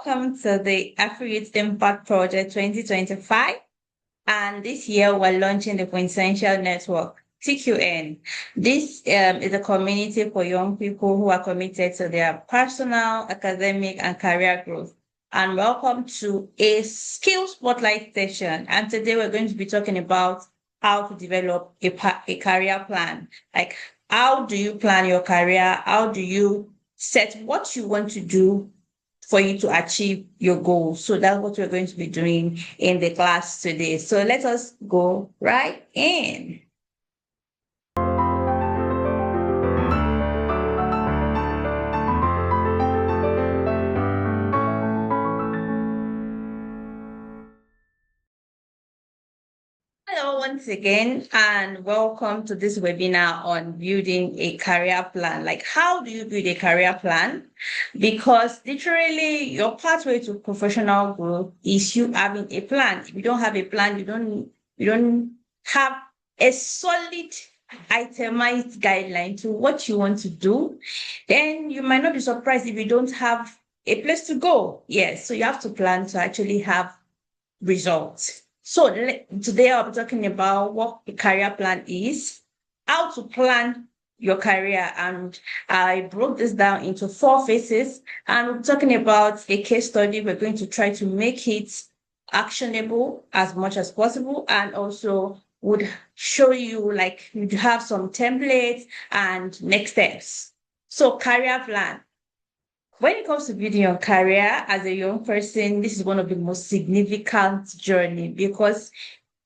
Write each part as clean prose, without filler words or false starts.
welcome to the Afro-Youth Impact Project 2025. And this year, we're launching the Quintessential Network, TQN. This is a community for young people who are committed to their personal, academic, and career growth. And welcome to a skill spotlight session. And today we're going to be talking about how to develop a career plan. Like, how do you plan your career? How do you set what you want to do for you to achieve your goals? So that's what we're going to be doing in the class today. So let us go right in. Hello, once again, and welcome to this webinar on building a career plan. Like, how do you build a career plan? Because literally, your pathway to professional growth is you having a plan. If you don't have a plan, you don't have a solid itemized guideline to what you want to do, then you might not be surprised if you don't have a place to go. Yes, so you have to plan to actually have results. So today I'll be talking about what a career plan is, how to plan your career, and I broke this down into 4 phases. And we're talking about a case study. We're going to try to make it actionable as much as possible, and also would show you, like, you have some templates and next steps. So career plan. When it comes to building your career as a young person, this is one of the most significant journey, because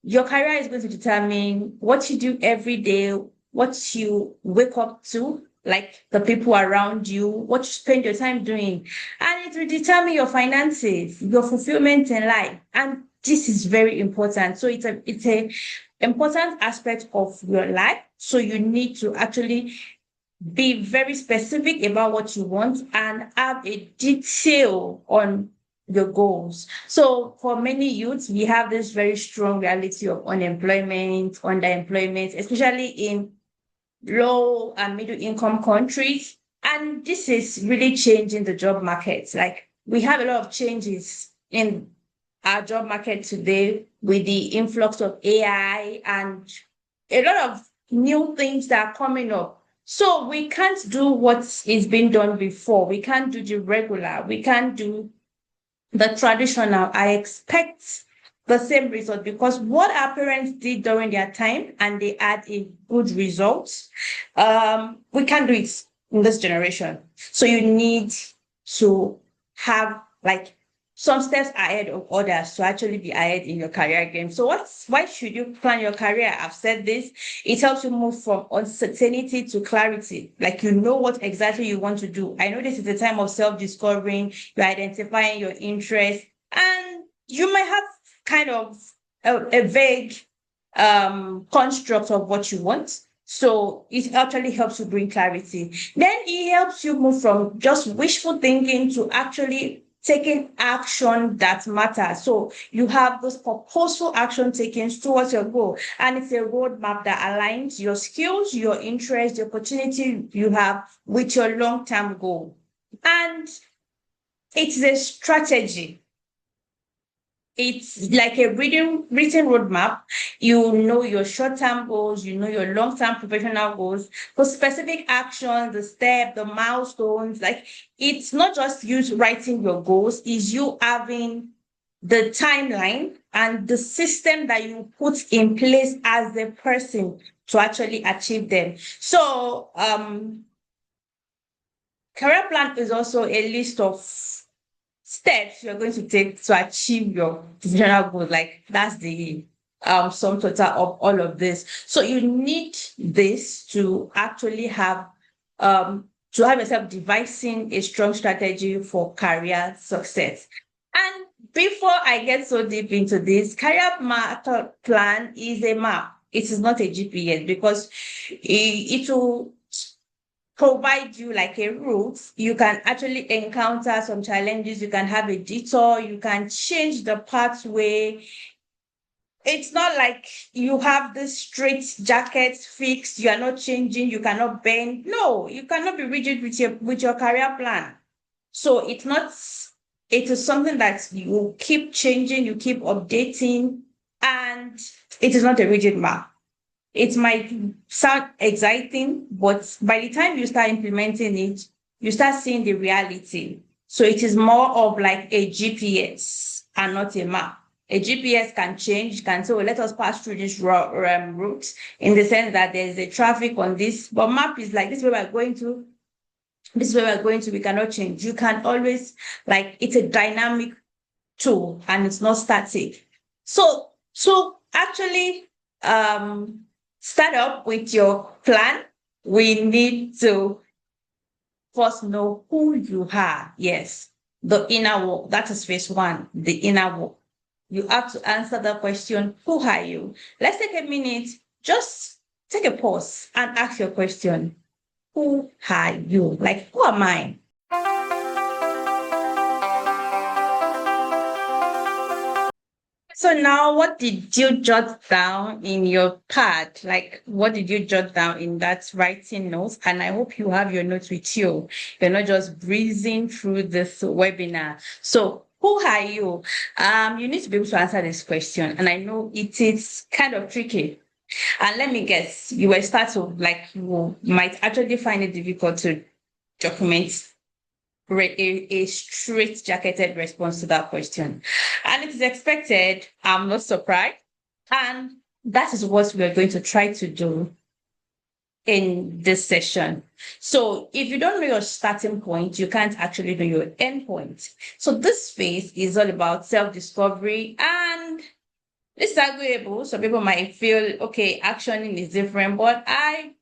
your career is going to determine what you do every day, what you wake up to, like the people around you, what you spend your time doing. And it will determine your finances, your fulfillment in life. And this is very important. So it's a important aspect of your life. So you need to actually be very specific about what you want and have a detail on your goals. So for many youths, we have this very strong reality of unemployment, underemployment, especially in low and middle income countries. And this is really changing the job market. Like, we have a lot of changes in our job market today with the influx of AI and a lot of new things that are coming up. So we can't do what is being done before. We can't do the regular. We can't do the traditional. I expect the same result, because what our parents did during their time and they had a good result, we can't do it in this generation. So you need to have, like, some steps ahead of others to actually be ahead in your career game. So why should you plan your career? I've said this. It helps you move from uncertainty to clarity. Like, you know what exactly you want to do. I know this is a time of self-discovering. You're identifying your interests, and you might have kind of a vague construct of what you want. So it actually helps you bring clarity. Then it helps you move from just wishful thinking to actually taking action that matters. So you have this purposeful action taken towards your goal. And it's a roadmap that aligns your skills, your interests, the opportunity you have with your long-term goal. And it's a strategy. It's like a written roadmap. You know your short-term goals, you know your long-term professional goals, for specific actions, the step, the milestones. Like, it's not just you writing your goals, it's you having the timeline and the system that you put in place as a person to actually achieve them. So career plan is also a list of steps you're going to take to achieve your professional goals. Like, that's the sum total of all of this. So you need this to actually have yourself devising a strong strategy for career success. And before I get so deep into this, career plan is a map. It is not a GPS, because it will provide you like a route. You can actually encounter some challenges. You can have a detour. You can change the pathway. It's not like you have this straight jacket fixed. You are not changing. You cannot bend. No, you cannot be rigid with your career plan. So it's not it is something that you keep changing, you keep updating, and it is not a rigid map. It might sound exciting, but by the time you start implementing it, you start seeing the reality. So it is more of like a GPS and not a map. A GPS can change, can say, oh, let us pass through this route in the sense that there's a traffic on this, but map is like this is where we're going to, this is where we're going to, we cannot change. You can always, like, it's a dynamic tool and it's not static. So actually, start up with your plan. We need to first know who you are. Yes, the inner work. That is phase one, the inner work. You have to answer the question, who are you? Let's take a minute, just take a pause and ask your question. Who are you? Like, who am I? So now, what did you jot down in your pad? Like, what did you jot down in that writing notes? And I hope you have your notes with you. You're not just breezing through this webinar. So, who are you? You need to be able to answer this question. And I know it is kind of tricky. And let me guess, you will start to, like, you might actually find it difficult to document a straight jacketed response to that question. And it is expected. I'm not surprised. And that is what we are going to try to do in this session. So if you don't know your starting point, you can't actually know your end point. So this phase is all about self-discovery, and this is agreeable. Some people might feel, okay, actioning is different, but I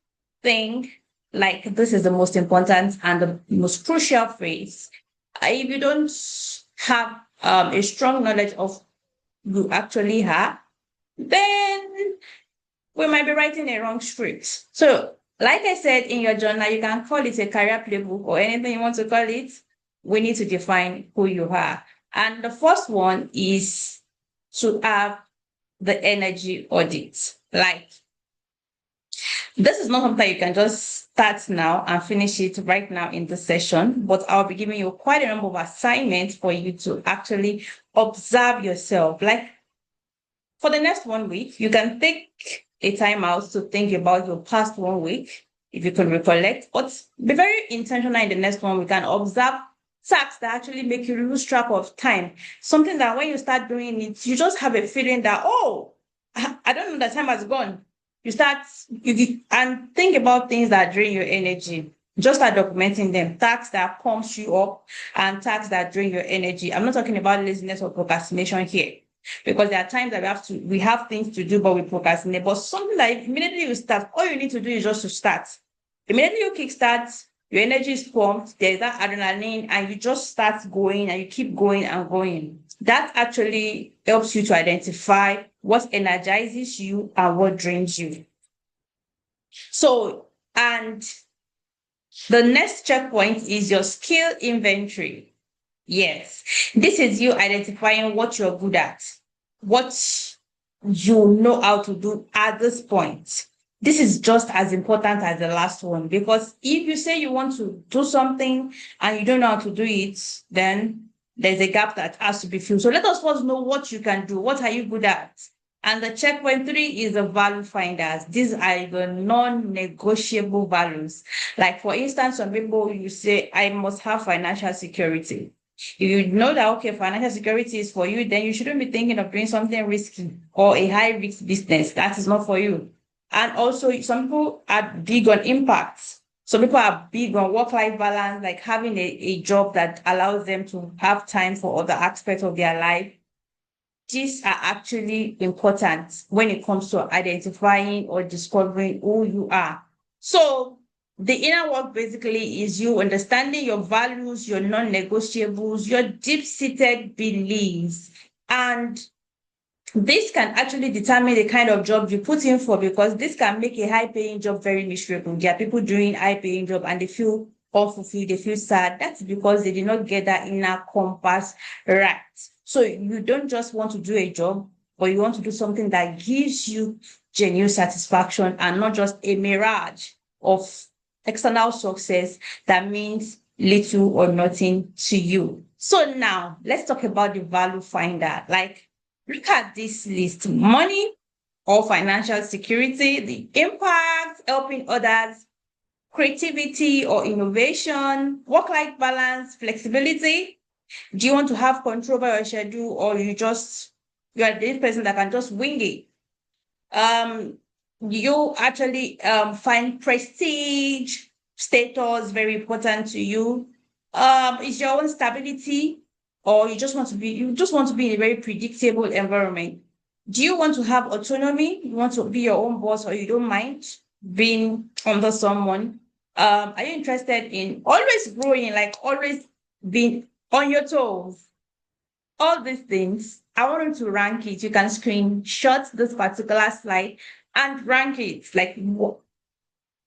think like this is the most important and the most crucial phase. If you don't have a strong knowledge of who you actually are, then we might be writing a wrong script. So, like I said in your journal, you can call it a career playbook or anything you want to call it. We need to define who you are. And the first one is to have the energy audit. Like, this is not something you can just start now and finish it right now in this session, but I'll be giving you quite a number of assignments for you to actually observe yourself. Like, for the next 1 week, you can take a time out to think about your past 1 week, if you can recollect, but be very intentional in the next 1 week and observe tasks that actually make you lose track of time. Something that when you start doing it, you just have a feeling that, oh, I don't know, the time has gone. You start, and think about things that drain your energy. Just start documenting them. Tasks that pumps you up and tasks that drain your energy. I'm not talking about laziness or procrastination here, because there are times that we have things to do, but we procrastinate. But something that immediately you start, all you need to do is just to start. Immediately you kickstart, your energy is pumped, there's that adrenaline, and you just start going and you keep going and going. That actually helps you to identify what energizes you and what drains you. So, and the next checkpoint is your skill inventory. Yes, this is you identifying what you're good at, what you know how to do at this point. This is just as important as the last one, because if you say you want to do something and you don't know how to do it, then there's a gap that has to be filled. So let us first know what you can do. What are you good at? And the checkpoint 3 is the value finders. These are the non-negotiable values. Like, for instance, some people, you say, I must have financial security. If you know that, okay, financial security is for you, then you shouldn't be thinking of doing something risky or a high risk business. That is not for you. And also, some people are big on impact. Some people are big on work-life balance, like having a job that allows them to have time for other aspects of their life. These are actually important when it comes to identifying or discovering who you are. So the inner work basically is you understanding your values, your non-negotiables, your deep-seated beliefs. And this can actually determine the kind of job you put in for, because this can make a high-paying job very miserable. There are people doing high-paying job and they feel unfulfilled, they feel sad. That's because they did not get that inner compass right. So you don't just want to do a job, but you want to do something that gives you genuine satisfaction and not just a mirage of external success that means little or nothing to you. So now let's talk about the value finder. Like, look at this list: money or financial security, the impact, helping others, creativity or innovation, work-life balance, flexibility. Do you want to have control over your schedule, or you are the person that can just wing it? Um, you actually find prestige, status very important to you. Is your own stability, or you just want to be in a very predictable environment? Do you want to have autonomy? You want to be your own boss, or you don't mind being under someone? Are you interested in always growing, like always being on your toes? All these things, I want you to rank it. You can screenshot this particular slide and rank it. Like,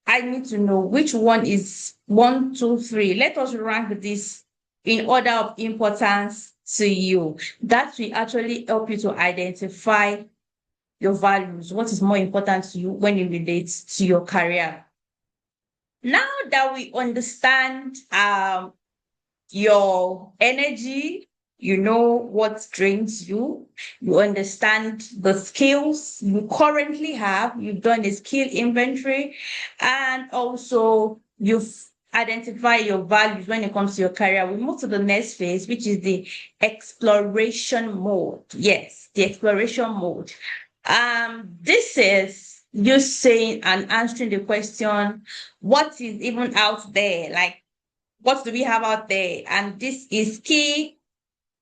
I need to know which one is one, two, three. Let us rank this in order of importance to you. That will actually help you to identify your values, what is more important to you when it relates to your career. Now that we understand your energy, you know what drains you, you understand the skills you currently have, you've done a skill inventory, and also you've identified your values when it comes to your career. We move to the next phase, which is the exploration mode. Yes, the exploration mode. This is you saying and answering the question, what is even out there? Like, what do we have out there? And this is key.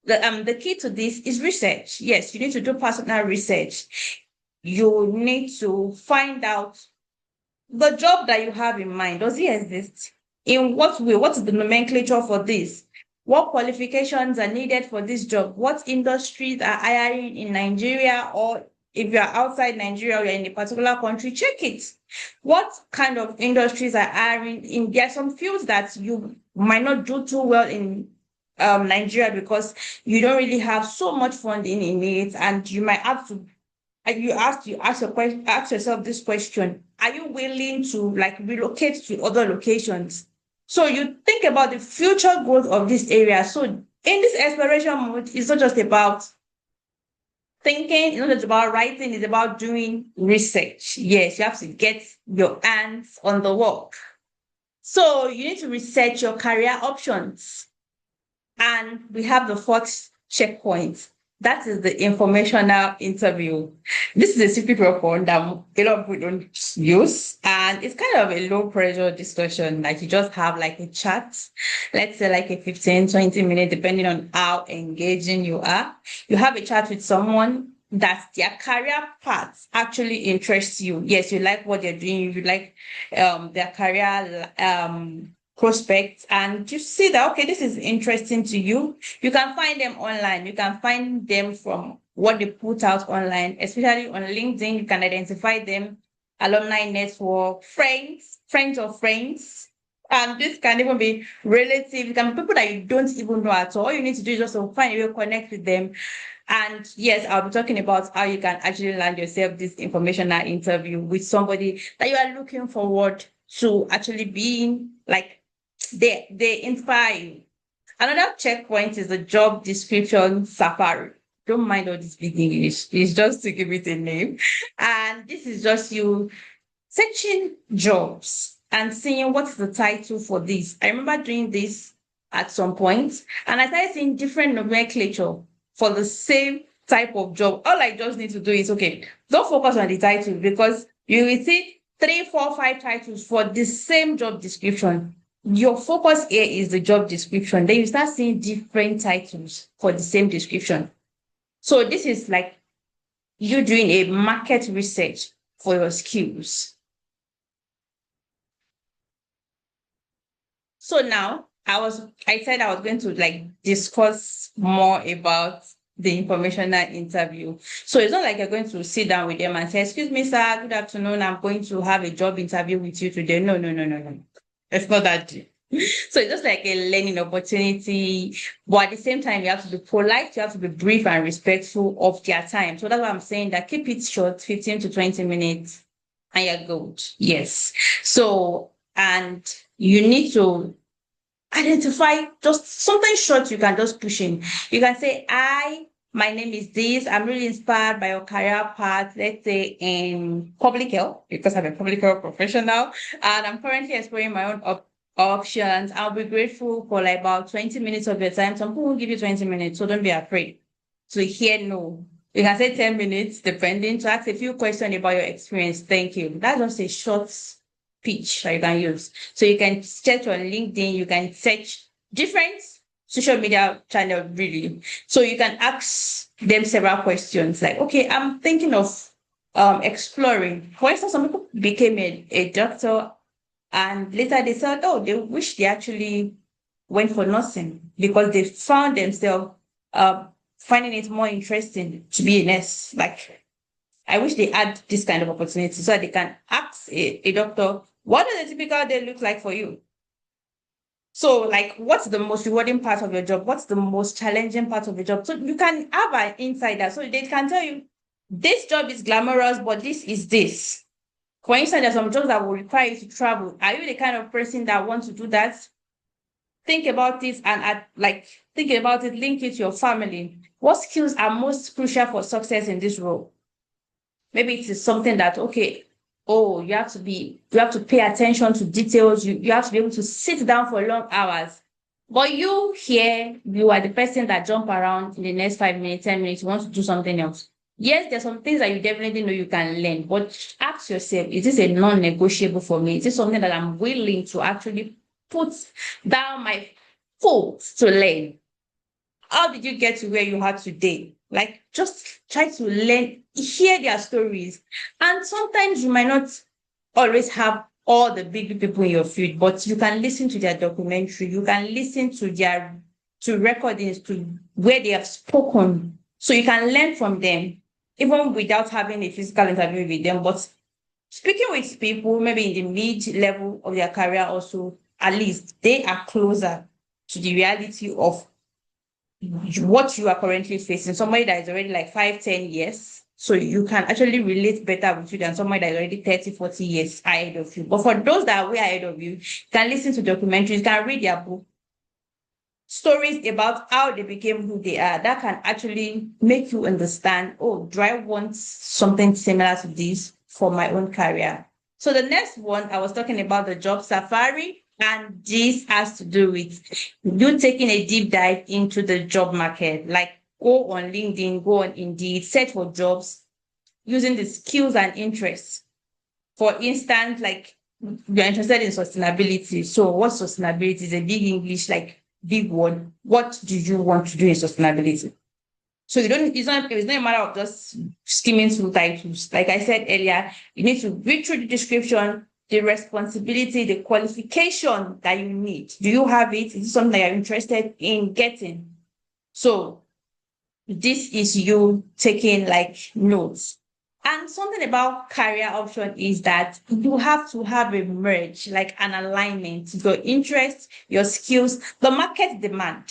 The key to this is research. Yes, you need to do personal research. You need to find out the job that you have in mind. Does it exist? In what way? What is the nomenclature for this? What qualifications are needed for this job? What industries are hiring in Nigeria? Or if you're outside Nigeria or you're in a particular country, check it. What kind of industries are hiring in? There are some fields that you might not do too well in Nigeria because you don't really have so much funding in it, and you might have to ask yourself this question: are you willing to like relocate to other locations? So you think about the future growth of this area. So in this exploration mode, it's not just about thinking, it's not just about writing, it's about doing research. Yes, you have to get your hands on the work. So you need to research your career options. And we have the fourth checkpoint. That is the informational interview. This is a secret weapon that a lot of people don't use. And it's kind of a low pressure discussion. Like, you just have like a chat, let's say like a 15, 20 minutes, depending on how engaging you are. You have a chat with someone that their career path actually interests you. Yes, you like what they're doing, you like their career prospects, and you see that, okay, this is interesting to you. You can find them online. You can find them from what they put out online, especially on LinkedIn. You can identify them, alumni network, friends of friends. And this can even be relative. It can be people that you don't even know at all. All you need to do is just to find a way to connect with them. And yes, I'll be talking about how you can actually land yourself this informational interview with somebody that you are looking forward to actually being like, they inspire you. Another checkpoint is the job description safari. Don't mind all this big English. It's just to give it a name. And this is just you searching jobs and seeing what's the title for this. I remember doing this at some point, and I started seeing different nomenclature for the same type of job. All I just need to do is, okay, don't focus on the title, because you will see 3, 4, 5 titles for the same job description. Your focus here is the job description. Then you start seeing different titles for the same description. So this is like you doing a market research for your skills. So now I said I was going to like discuss more about the informational interview. So it's not like you're going to sit down with them and say, excuse me, sir, good afternoon, I'm going to have a job interview with you today. No, no, no, no, no. It's not that deep. So it's just like a learning opportunity. But at the same time, you have to be polite, you have to be brief and respectful of their time. So that's why I'm saying that keep it short, 15 to 20 minutes, and you're good. Yes. So, and you need to Identify just something short you can just push in. You can say, my name is this. I'm really inspired by your career path, let's say in public health, because I'm a public health professional and I'm currently exploring my own options. I'll be grateful for like about 20 minutes of your time. Some people will give you 20 minutes, so don't be afraid to hear no. You can say 10 minutes, depending, to ask a few questions about your experience. Thank you. That's just a short pitch that you can use. So you can search on LinkedIn, you can search different social media channel really. So you can ask them several questions like, okay, I'm thinking of exploring. For instance, some people became a doctor and later they thought, oh, they wish they actually went for nursing because they found themselves uh, finding it more interesting to be a nurse. Like, I wish they had this kind of opportunity so that they can ask a doctor, what does a typical day look like for you? So, like, what's the most rewarding part of your job? What's the most challenging part of your job? So you can have an insider. So they can tell you, this job is glamorous, but this is this. For instance, there's some jobs that will require you to travel. Are you the kind of person that wants to do that? Think about it and think about it, link it to your family. What skills are most crucial for success in this role? Maybe it is something that, okay, oh, you have to pay attention to details. You have to be able to sit down for long hours. But you here, you are the person that jump around in the next 5 minutes, 10 minutes, you want to do something else. Yes, there's some things that you definitely know you can learn, but ask yourself, is this a non-negotiable for me? Is this something that I'm willing to actually put down my foot to learn? How did you get to where you are today? Like, just try to learn, hear their stories. And sometimes you might not always have all the big people in your field, but you can listen to their documentary, you can listen to their to recordings to where they have spoken. So you can learn from them, even without having a physical interview with them. But speaking with people, maybe in the mid level of their career, also, at least they are closer to the reality of what you are currently facing, somebody that is already like 5, 10 years. So you can actually relate better with you than somebody that is already 30, 40 years ahead of you. But for those that are way ahead of you can listen to documentaries, can read their book, stories about how they became who they are. That can actually make you understand, oh, do I want something similar to this for my own career? So the next one, I was talking about the job safari, and this has to do with you taking a deep dive into the job market, like go on LinkedIn, go on Indeed, search for jobs using the skills and interests. For instance, like you're interested in sustainability. So what sustainability is a big English, like big word. What do you want to do in sustainability? So you don't, it's not a matter of just skimming through titles. Like I said earlier, you need to read through the description, the responsibility, the qualification that you need. Do you have it? Is it something that you're interested in getting? So this is you taking like notes. And something about career option is that you have to have a merge, like an alignment, your interests, your skills, the market demand.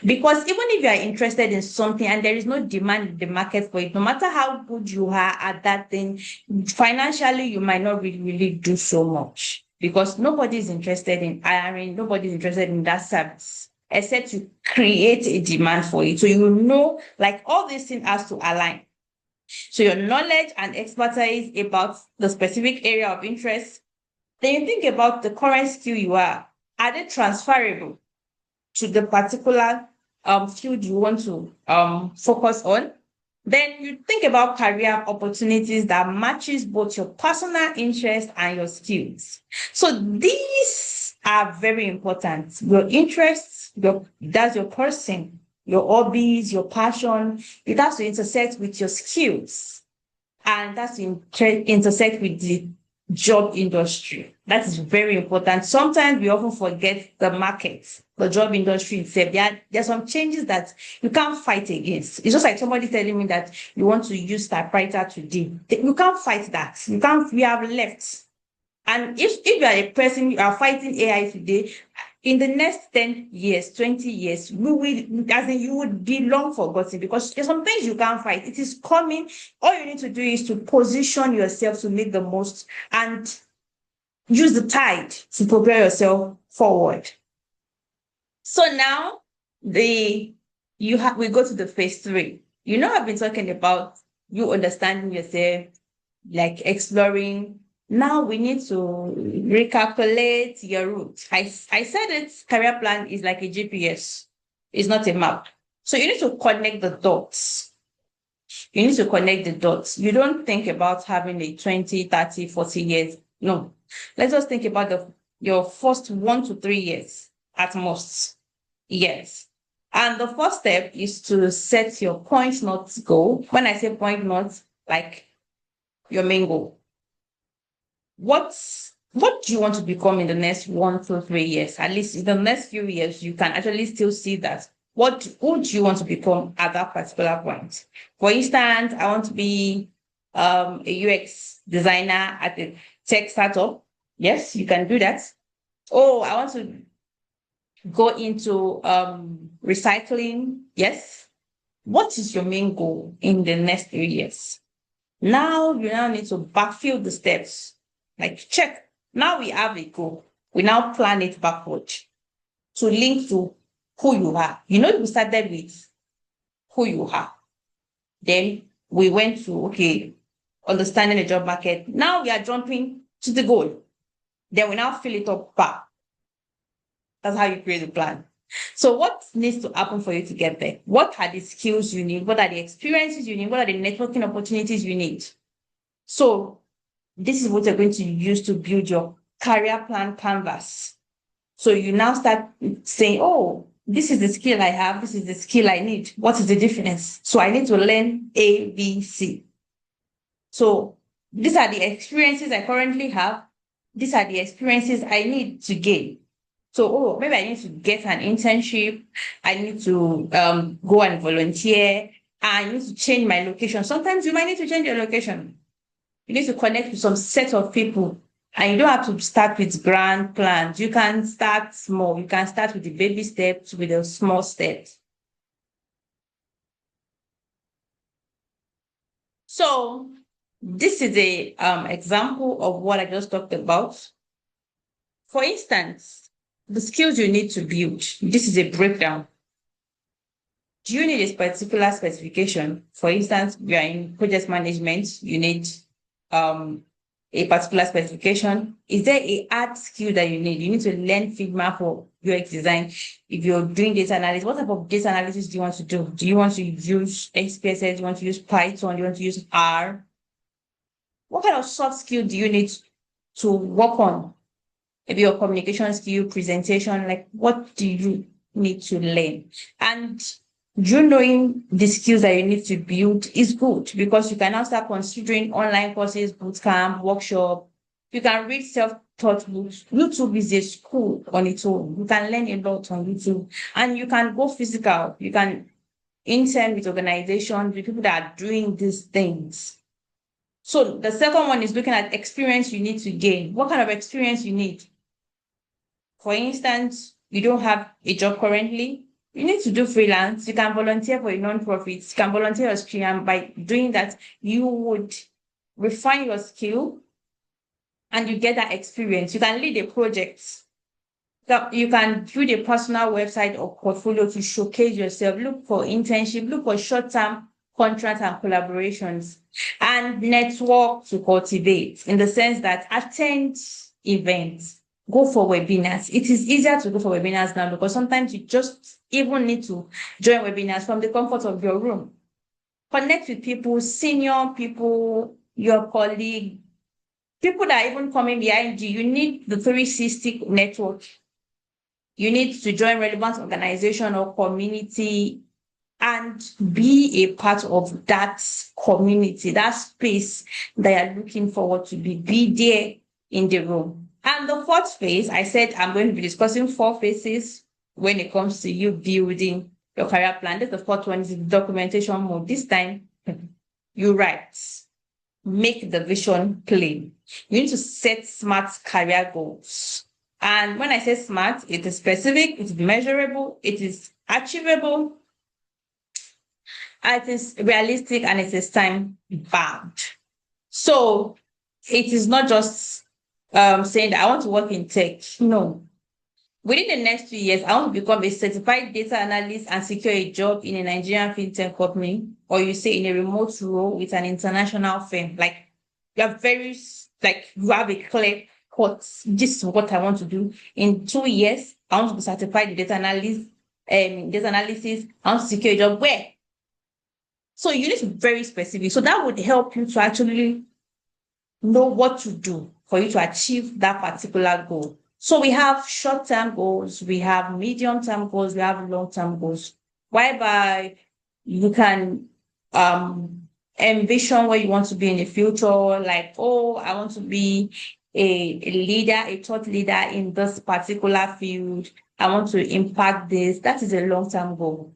Because even if you are interested in something and there is no demand in the market for it, no matter how good you are at that thing, financially, you might not really do so much because nobody is interested in hiring, nobody is interested in that service except you create a demand for it. So you know, like all these things has to align. So your knowledge and expertise about the specific area of interest. Then you think about the current skill you are they transferable to the particular field you want to focus on? Then you think about career opportunities that matches both your personal interest and your skills. So these are very important. Your interests, that's your person, your hobbies, your passion. It has to intersect with your skills, and that's intersect with the job industry. That is very important. Sometimes we often forget the market, the job industry itself. There are some changes that you can't fight against. It's just like somebody telling me that you want to use typewriter today. You can't fight that. You can't, we have left. And if you are a person, you are fighting AI today, in the next 10 years, 20 years, you would be long forgotten because there's some things you can't fight. It is coming. All you need to do is to position yourself to make the most and use the tide to propel yourself forward. So now we go to the phase three. I've been talking about you understanding yourself, like exploring. Now we need to recalculate your route. I said it, career plan is like a GPS. It's not a map. So you need to connect the dots. You need to connect the dots. You don't think about having a 20, 30, 40 years. No. Let's just think about your first 1 to 3 years at most. Yes. And the first step is to set your point not goal. When I say point not, like your main goal. What do you want to become in the next 1 to 3 years? At least in the next few years, you can actually still see that. Who do you want to become at that particular point? For instance, I want to be a UX designer at a tech startup. Yes, you can do that. Oh, I want to go into recycling. Yes. What is your main goal in the next 3 years? Now you now need to backfill the steps. Like check. Now we have a goal. We now plan it backward to link to who you are. We started with who you are. Then we went to understanding the job market. Now we are jumping to the goal. Then we now fill it up back. That's how you create a plan. So what needs to happen for you to get there? What are the skills you need? What are the experiences you need? What are the networking opportunities you need? So this is what you're going to use to build your career plan canvas. So you now start saying, oh, this is the skill I have. This is the skill I need. What is the difference? So I need to learn A, B, C. So these are the experiences I currently have. These are the experiences I need to gain. So, maybe I need to get an internship. I need to go and volunteer. I need to change my location. Sometimes you might need to change your location. You need to connect with some set of people. And you don't have to start with grand plans. You can start small. You can start with the baby steps, with the small steps. So this is a example of what I just talked about. For instance, the skills you need to build. This is a breakdown. Do you need a particular specification? For instance, you are in project management, you need a particular specification. Is there a hard skill that you need? You need to learn Figma for UX design. If you're doing data analysis, what type of data analysis do you want to do? Do you want to use XPSS? Do you want to use Python? Do you want to use R? What kind of soft skill do you need to work on? Maybe your communication skill, presentation, like what do you need to learn? And you knowing the skills that you need to build is good because you can now start considering online courses, bootcamp, workshop. You can read self-taught books. YouTube is a school on its own. You can learn a lot on YouTube and you can go physical. You can intern with organizations, with people that are doing these things. So the second one is looking at experience you need to gain. What kind of experience you need? For instance, you don't have a job currently, you need to do freelance. You can volunteer for a non-profit. You can volunteer your skill, and by doing that, you would refine your skill and you get that experience. You can lead a project. You can build a personal website or portfolio to showcase yourself. Look for internship, look for short-term contracts and collaborations, and network to cultivate in the sense that attend events, go for webinars. It is easier to go for webinars now because sometimes you just even need to join webinars from the comfort of your room. Connect with people, senior people, your colleague, people that are even coming behind you. You need the 360 network. You need to join relevant organization or community and be a part of that community, that space that you're looking forward to be there in the room. And the fourth phase, I said I'm going to be discussing 4 phases when it comes to you building your career plan. The fourth one is the documentation mode. This time, you write, make the vision plain. You need to set smart career goals. And when I say smart, it is specific, it is measurable, it is achievable, it is realistic, and it is time bound. So it is not just saying that I want to work in tech. No, Within the next 2 years, I want to become a certified data analyst and secure a job in a Nigerian fintech company, or you say in a remote role with an international firm. Like you're very like you have a clear cut. This is what I want to do. In 2 years, I want to be certified in data analyst, data analysis. I want to secure a job where. So you need to be very specific. So that would help you to actually know what to do for you to achieve that particular goal. So we have short-term goals, we have medium-term goals, we have long-term goals, whereby you can envision where you want to be in the future, like, oh, I want to be a leader, a thought leader in this particular field. I want to impact this. That is a long-term goal.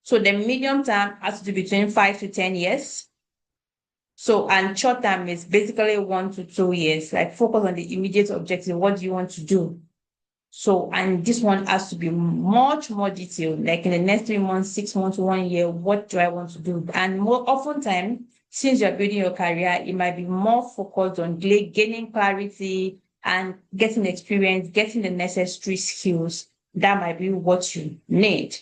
So the medium term has to be between 5 to 10 years. So, and short term is basically 1 to 2 years, like focus on the immediate objective. What do you want to do? So, and this one has to be much more detailed, like in the next 3 months, 6 months, 1 year, what do I want to do? And more often time, since you're building your career, it might be more focused on gaining clarity and getting experience, getting the necessary skills. That might be what you need.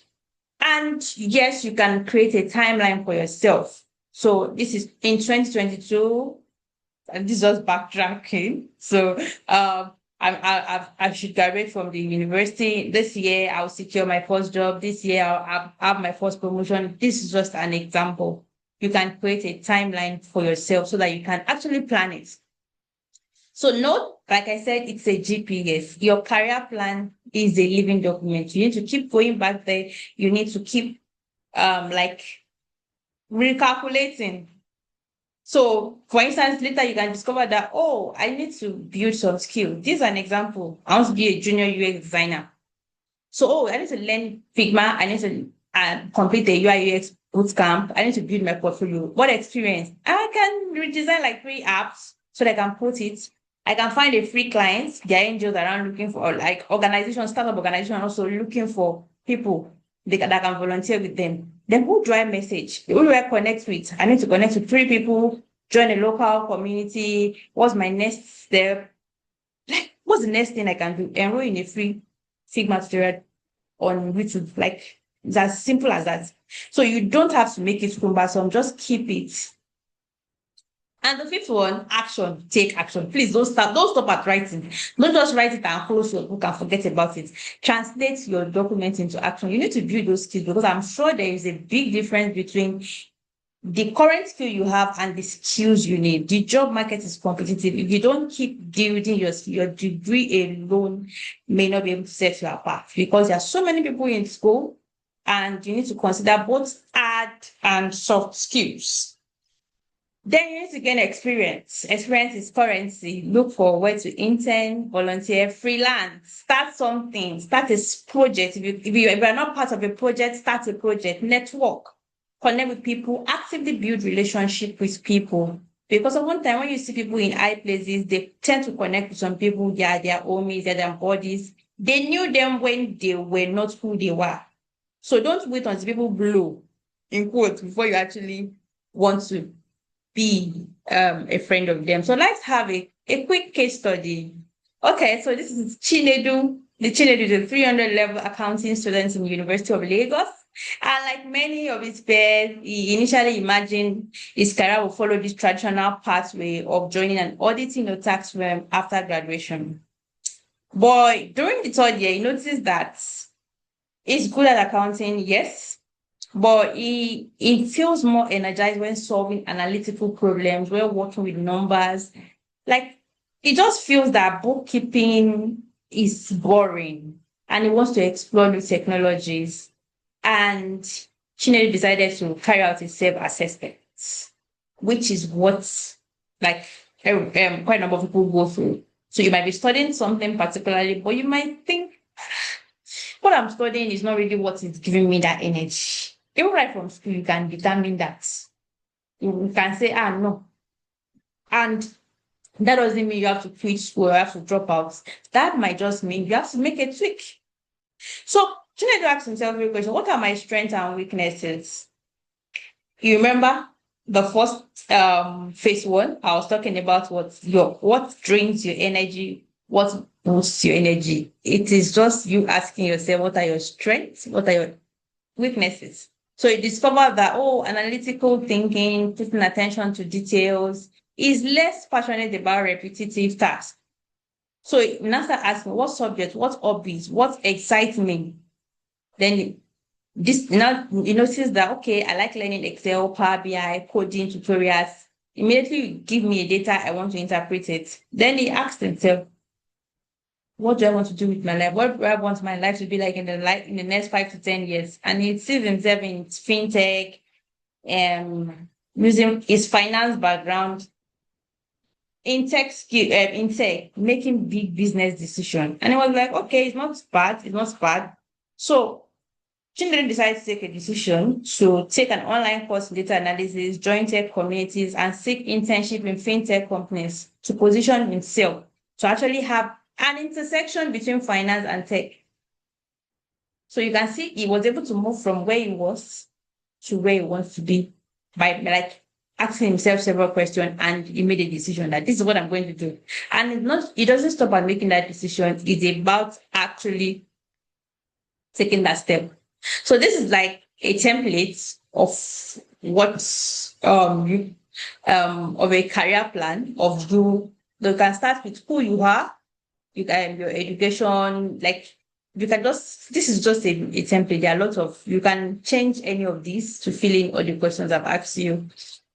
And yes, you can create a timeline for yourself. So this is in 2022, and this is just backtracking. So I should graduate from the university. This year, I'll secure my first job. This year, I'll have my first promotion. This is just an example. You can create a timeline for yourself so that you can actually plan it. So note, like I said, it's a GPS. Your career plan is a living document. You need to keep going back there. You need to keep like recalculating. So, for instance, later you can discover that, oh, I need to build some skill. This is an example. I want to be a junior UX designer. So, oh, I need to learn Figma. I need to complete the UI UX bootcamp. I need to build my portfolio. What experience? I can redesign like 3 apps so that I can put it. I can find a free client. There are angels around looking for, like organizations, startup organizations also looking for people that can volunteer with them. Then who do I message? Who do I connect with? I need to connect with 3 people, join a local community. What's my next step? Like, what's the next thing I can do? Enroll in a free Figma tutorial on YouTube. Like, it's as simple as that. So you don't have to make it cumbersome. Just keep it. And the fifth one, action. Take action. Please don't stop at writing. Don't just write it and close your book and forget about it. Translate your document into action. You need to build those skills because I'm sure there is a big difference between the current skill you have and the skills you need. The job market is competitive. If you don't keep building your degree alone may not be able to set you apart because there are so many people in school and you need to consider both hard and soft skills. Then you need to gain experience. Experience is currency. Look for where to intern, volunteer, freelance, start something, start a project. If you are not part of a project, start a project, network, connect with people, actively build relationship with people. Because at one time when you see people in high places, they tend to connect with some people, they are their homies, they are their bodies. They knew them when they were not who they were. So don't wait until people blow, in quotes, before you actually want to be a friend of them. So let's have a quick case study. Okay, so this is Chinedu. The Chinedu is a 300 level accounting student in the University of Lagos. And like many of his peers, he initially imagined his career will follow this traditional pathway of joining an auditing or tax firm after graduation. But during the third year, he noticed that he's good at accounting, yes, but he feels more energized when solving analytical problems, when working with numbers. Like he just feels that bookkeeping is boring and he wants to explore new technologies. And Chinedu decided to carry out a self-assessment, which is what like quite a number of people go through. So you might be studying something particularly, but you might think what I'm studying is not really what is giving me that energy. Even right from school, you can determine that. You can say, no. And that doesn't mean you have to quit school or you have to drop out. That might just mean you have to make a tweak. So Chinedu asked himself a question: what are my strengths and weaknesses? You remember the first phase one? I was talking about what drains your energy, what boosts your energy. It is just you asking yourself, what are your strengths? What are your weaknesses? So you discover that, oh, analytical thinking, putting attention to details is less passionate about repetitive tasks. So you now start asking, what subject, what hobbies, what excites me? Then this now you notice that, okay, I like learning Excel, Power BI, coding tutorials. Immediately you give me a data, I want to interpret it. Then he asks himself, what do I want to do with my life? What do I want my life to be like in the next 5 to 10 years? And he sees himself in fintech, using his finance background in tech skill, in tech, making big business decision. And it was like, okay, it's not bad, it's not bad. So Children decided to take a decision to take an online course in data analysis, join tech communities, and seek internship in fintech companies to position himself to actually have an intersection between finance and tech. So you can see he was able to move from where he was to where he wants to be by like asking himself several questions, and he made a decision that this is what I'm going to do. And it's not, he doesn't stop at making that decision. It's about actually taking that step. So this is like a template of what of a career plan of you. You can start with who you are, you can your education, like you can just this is just a template. There are lots of you can change any of these to fill in all the questions I've asked you.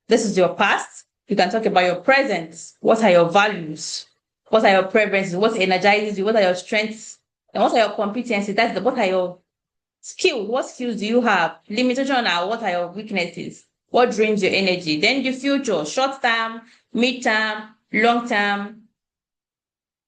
This is your past. You can talk about your present. What are your values? What are your preferences? What energizes you? What are your strengths? And what are your competencies? What are your skills? What skills do you have? Limitation are what are your weaknesses? What drains your energy? Then the future, short term, mid term, long term,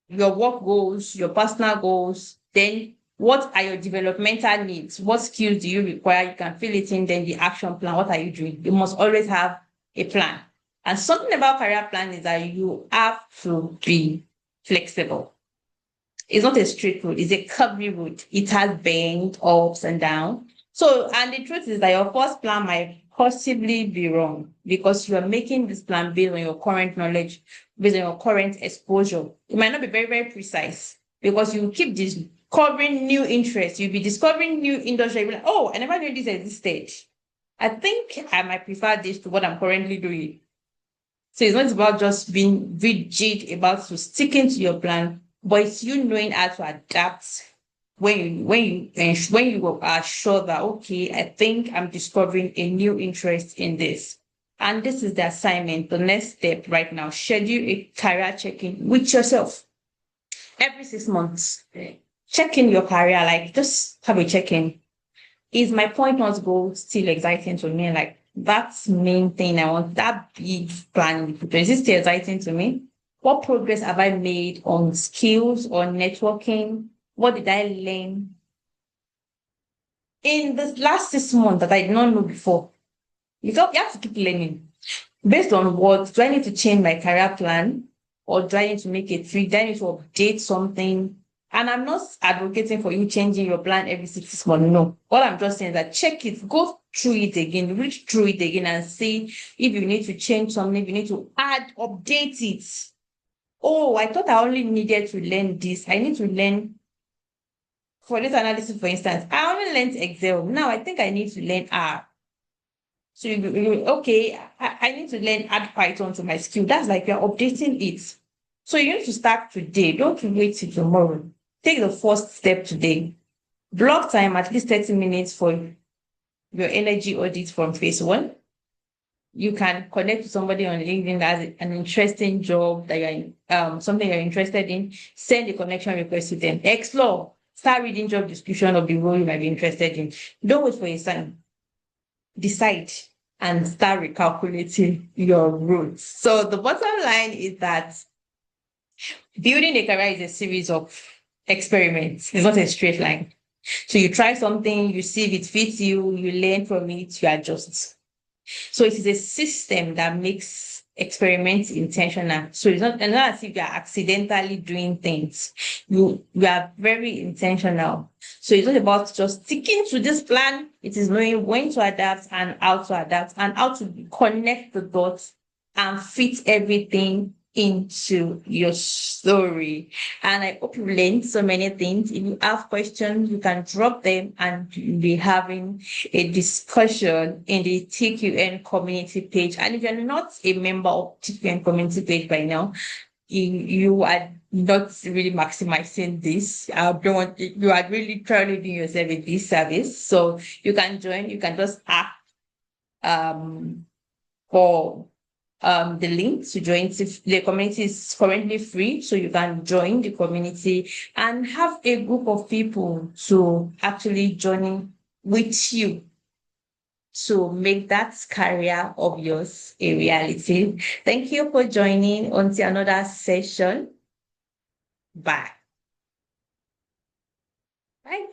your work goals, your personal goals. Then what are your developmental needs? What skills do you require? You can fill it in. Then the action plan. What are you doing? You must always have a plan. And something about career plan is that you have to be flexible. It's not a straight road, it's a curvy road. It has bend, ups and downs. So, and the truth is that your first plan might possibly be wrong because you are making this plan based on your current knowledge, based on your current exposure. It might not be very, very precise because you keep discovering new interests. You'll be discovering new industry. You'll be like, oh, I never knew this existed. I think I might prefer this to what I'm currently doing. So it's not about just being rigid about sticking to your plan, but it's you knowing how to adapt when you are sure that, okay, I think I'm discovering a new interest in this. And this is the assignment, the next step right now. Schedule a career check-in with yourself every 6 months. Check in your career, like just have a check-in. Is my point not goal still exciting to me? Like that's main thing I want, that big plan. Is it still exciting to me? What progress have I made on skills or networking? What did I learn in the last 6 months that I did not know before? You have to keep learning. Based on what, do I need to change my career plan? Or do I need to make a tweak? Do I need to update something? And I'm not advocating for you changing your plan every 6 months. No. All I'm just saying is that check it, go through it again, read through it again and see if you need to change something, if you need to add, update it. Oh, I thought I only needed to learn this. I need to learn for this analysis, for instance. I only learned Excel. Now I think I need to learn R. So okay, I need to learn add Python to my skill. That's like you're updating it. So you need to start today. Don't wait till tomorrow. Take the first step today. Block time at least 30 minutes for your energy audit from phase one. You can connect to somebody on LinkedIn that has an interesting job that you're something you're interested in. Send a connection request to them. Explore. Start reading job description of the role you might be interested in. Don't wait for a sign. Decide and start recalculating your routes. So the bottom line is that building a career is a series of experiments. It's not a straight line. So you try something, you see if it fits you, you learn from it, you adjust. So it is a system that makes experiments intentional. So it's not as if you are accidentally doing things. You are very intentional. So it's not about just sticking to this plan. It is knowing when to adapt and how to connect the dots and fit everything into your story. And I hope you learned so many things. If you have questions, you can drop them and we'll be having a discussion in the TQN community page. And if you're not a member of TQN community page by now, you are not really maximizing this. I don't want you are really trying to do yourself a disservice. So you can join, you can just ask for the link to join. The community is currently free, so you can join the community and have a group of people to actually join with you to make that career of yours a reality. Thank you for joining until another session. Bye. Bye.